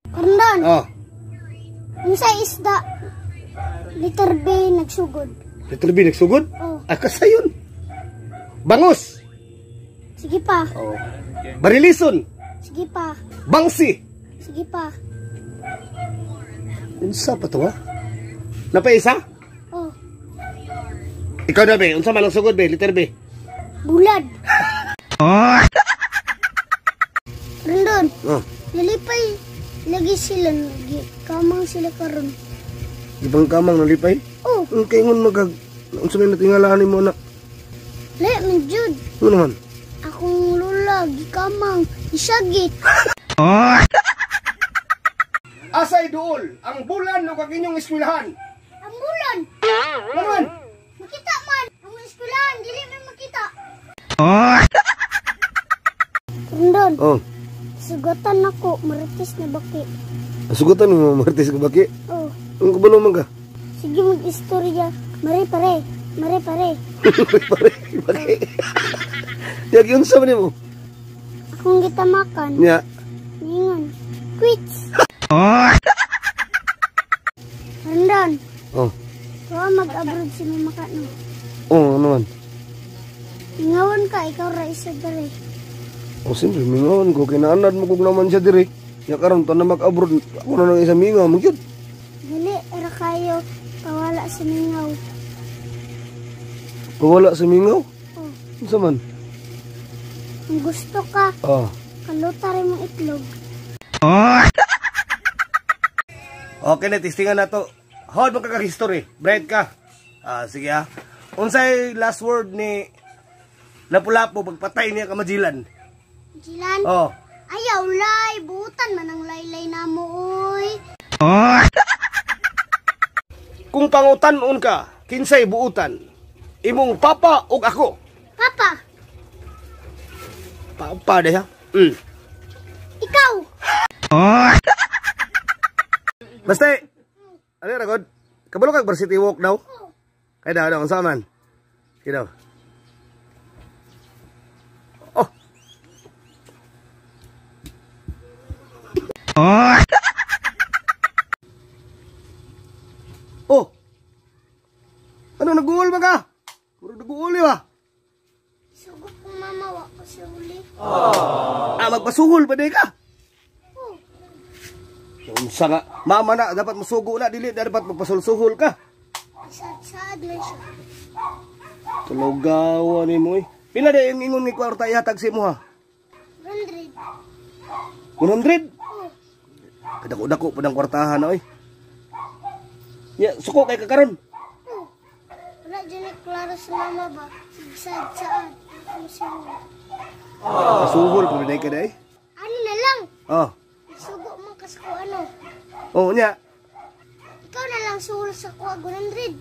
Karndon. Oh. Unsa isda? Letter B nagsugod. Letter B nagsugod? Oh. Ah, kasayon. Bangus. Sige pa. Oh. Barilison. Sige pa. Bangsi. Sige pa. Unsa pa to ha? Napaisa? Oh. Ikaw na be, unsa man ang sugod be, letter B. Bulad. Karndon. Oh. Nalipay lagi sila kamang sila karon. Ibang kamang nalipay? Oh. Ang kaingon magag unsa man natingalaan mo na? Le man jud. Ano naman? Akong lula gikamang isagit. Asay duol ang bulan no kag inyong eskwelahan. Ang bulan. Naman. Makita man. Ang eskwelahan dili man makita. Karndon. Oh. Sugatan ako marites na baki. Sugutan mo martis ka baki? Oh. Ang kabalo man ka? Sige mag-istorya. Mare pare. Mare pare. Pare, baki. Yak yun sa man mo. Akong gitamakan. Nya. Ningon. Quits. Karndon. Oh. Kaya mag-abroad si Mama no. Oh, ano man? Ingawon ka, ikaw ra isa dere. Oh, simple, mingawan ko. Kinaanad mo kung naman siya diri. Ya karon to na mag-abroad. Ako na lang isang mingaw. Magyod. Dili, era kayo. Pawala sa mingaw. Kawala sa mingaw? Oh. Unsa man? Kung gusto ka, Ah. kaluta rin mong itlog. Okay na, testingan na to. Hold mo ka history. Bright ka. Ah, sige ah. Unsay last word ni Lapu-Lapu pagpatay niya kamajilan? Jilan? Oh. Ayaw, lay. Buutan man ang laylay na mo, oy. Kung pangutan-on ka, kinsay buutan? Imong papa ug ako? Papa, Papa de ha? ikaw. Basta, ano yung ragod? Kabalo kag varsity walk daw? Kaya daw, ang saman. Kaya daw. Oh. Oh. Ano, nag-uul ba ka? Puro nag-uul yun ah. Sugot ko mama, wak ko sa uli. Ah, magpasuhol pa di ka? Oh, Unsa nga, mama na, dapat masugo na, dili, dapat magpasulsuhol ka. sad-sad na siya. Tulugawa ni mo eh. Pila na yung ingon ni kwarta ihatag si mo ha? 100. 100? Oh, Kadako-dako pa ng kwartahan na oy. Ya, suko kay kakaron. oh. Wala dyan ni klaro sa mama ba? Sad-sad. Ano siya mo? Masuhol pa rin ka na eh. Ano na lang? Oh. Sugo mo kas ko ano? Oh, nya. Ikaw na lang suhol sa kuha 100.